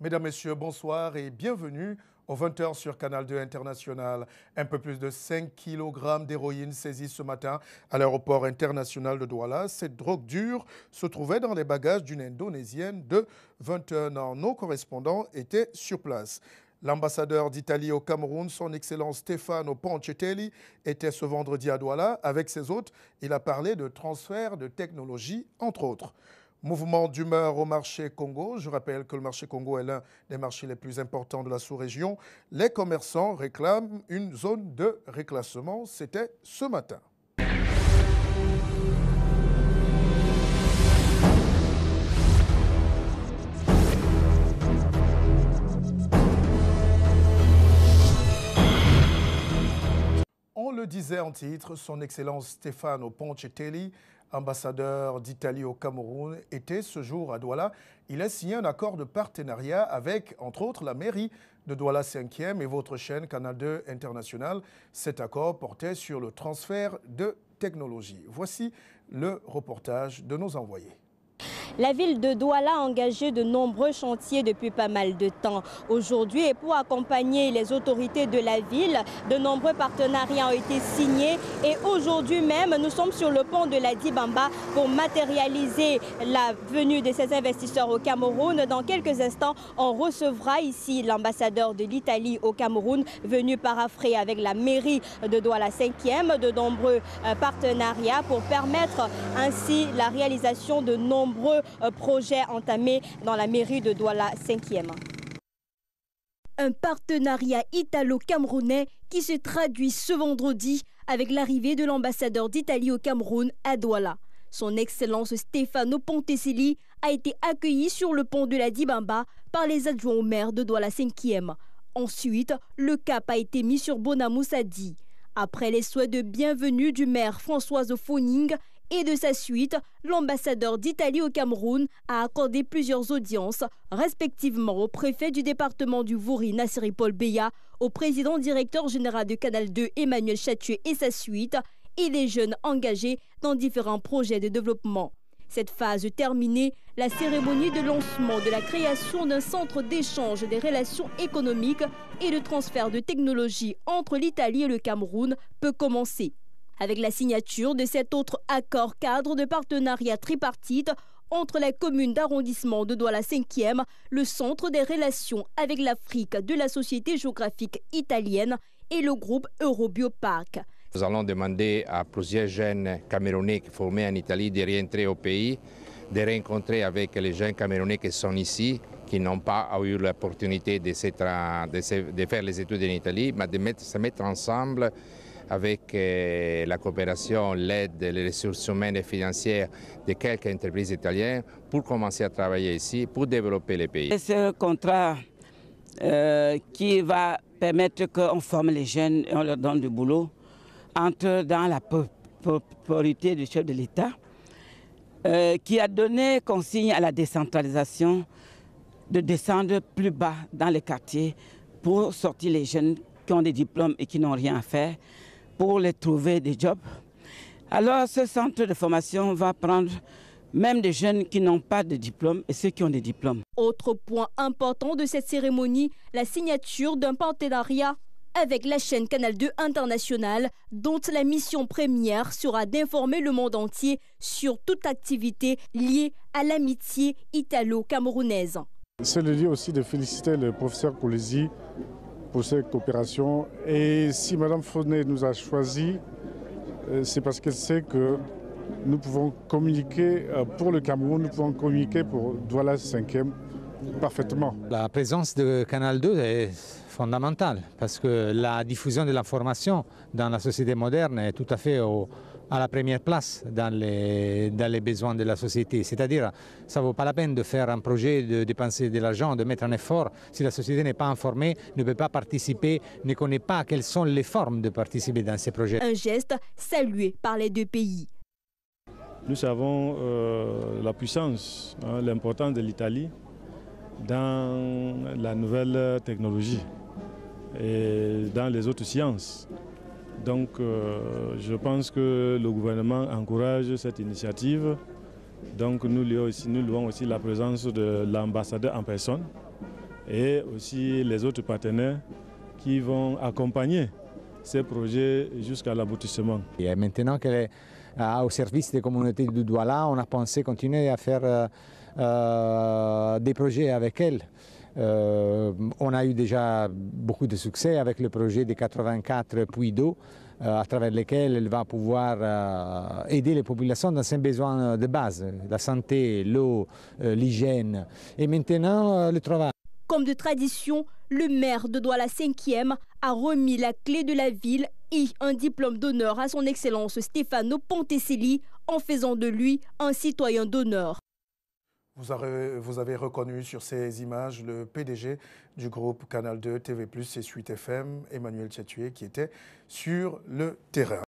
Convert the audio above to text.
Mesdames, Messieurs, bonsoir et bienvenue aux 20h sur Canal 2 International. Un peu plus de 5 kg d'héroïne saisie ce matin à l'aéroport international de Douala. Cette drogue dure se trouvait dans les bagages d'une Indonésienne de 21 ans. Nos correspondants étaient sur place. L'ambassadeur d'Italie au Cameroun, son Excellence Stefano Poncetelli, était ce vendredi à Douala. Avec ses hôtes, il a parlé de transfert de technologie, entre autres. Mouvement d'humeur au marché Congo. Je rappelle que le marché Congo est l'un des marchés les plus importants de la sous-région. Les commerçants réclament une zone de réclassement. C'était ce matin. On le disait en titre, son Excellence Stefano Poncetelli, ambassadeur d'Italie au Cameroun, était ce jour à Douala. Il a signé un accord de partenariat avec, entre autres, la mairie de Douala 5e et votre chaîne Canal 2 International. Cet accord portait sur le transfert de technologie. Voici le reportage de nos envoyés. La ville de Douala a engagé de nombreux chantiers depuis pas mal de temps. Aujourd'hui, et pour accompagner les autorités de la ville, de nombreux partenariats ont été signés. Et aujourd'hui même, nous sommes sur le pont de la Dibamba pour matérialiser la venue de ces investisseurs au Cameroun. Dans quelques instants, on recevra ici l'ambassadeur de l'Italie au Cameroun, venu parafrer avec la mairie de Douala 5e, de nombreux partenariats pour permettre ainsi la réalisation de nombreux projets entamés dans la mairie de Douala 5e. Un partenariat italo-camerounais qui se traduit ce vendredi avec l'arrivée de l'ambassadeur d'Italie au Cameroun à Douala. Son Excellence Stefano Poncetelli a été accueilli sur le pont de la Dibamba par les adjoints au maire de Douala 5e. Ensuite, le cap a été mis sur Bonamou Sadi. Après les souhaits de bienvenue du maire Françoise Foning et de sa suite, l'ambassadeur d'Italie au Cameroun a accordé plusieurs audiences, respectivement au préfet du département du Vouri, Nassiri Paul Beya, au président directeur général de Canal 2, Emmanuel Chatué et sa suite, et des jeunes engagés dans différents projets de développement. Cette phase terminée, la cérémonie de lancement de la création d'un centre d'échange des relations économiques et de transfert de technologie entre l'Italie et le Cameroun peut commencer. Avec la signature de cet autre accord cadre de partenariat tripartite entre la commune d'arrondissement de Douala 5e, le centre des relations avec l'Afrique de la Société géographique italienne et le groupe Eurobiopark. Nous allons demander à plusieurs jeunes Camerounais formés en Italie de réentrer au pays, de rencontrer avec les jeunes Camerounais qui sont ici, qui n'ont pas eu l'opportunité de faire les études en Italie, mais de se mettre ensemble avec la coopération, l'aide, les ressources humaines et financières de quelques entreprises italiennes pour commencer à travailler ici, pour développer les pays. C'est un contrat qui va permettre qu'on forme les jeunes et on leur donne du boulot, entre dans la priorité du chef de l'État, qui a donné consigne à la décentralisation de descendre plus bas dans les quartiers pour sortir les jeunes qui ont des diplômes et qui n'ont rien à faire, pour les trouver des jobs. Alors ce centre de formation va prendre même des jeunes qui n'ont pas de diplôme et ceux qui ont des diplômes. Autre point important de cette cérémonie, la signature d'un partenariat avec la chaîne Canal 2 International, dont la mission première sera d'informer le monde entier sur toute activité liée à l'amitié italo-camerounaise. C'est le lieu aussi de féliciter le professeur Kolesi pour cette coopération. Et si Mme Fournet nous a choisis, c'est parce qu'elle sait que nous pouvons communiquer pour le Cameroun, nous pouvons communiquer pour Douala 5e parfaitement. La présence de Canal 2 est fondamentale parce que la diffusion de l'information dans la société moderne est tout à fait à la première place dans les besoins de la société. C'est-à-dire, ça ne vaut pas la peine de faire un projet, de dépenser de l'argent, de mettre un effort. Si la société n'est pas informée, ne peut pas participer, ne connaît pas quelles sont les formes de participer dans ces projets. Un geste salué par les deux pays. Nous savons la puissance, l'importance de l'Italie dans la nouvelle technologie et dans les autres sciences. Donc je pense que le gouvernement encourage cette initiative. Donc nous louons aussi la présence de l'ambassadeur en personne et aussi les autres partenaires qui vont accompagner ces projets jusqu'à l'aboutissement. Et maintenant qu'elle est au service des communautés de Douala, on a pensé continuer à faire des projets avec elle. On a eu déjà beaucoup de succès avec le projet des 84 puits d'eau à travers lesquels elle va pouvoir aider les populations dans ses besoins de base, la santé, l'eau, l'hygiène et maintenant le travail. Comme de tradition, le maire de Douala 5e a remis la clé de la ville et un diplôme d'honneur à son Excellence Stefano Ponteselli en faisant de lui un citoyen d'honneur. Vous avez reconnu sur ces images le PDG du groupe Canal 2, TV+, et Suite FM, Emmanuel Tchatoué, qui était sur le terrain.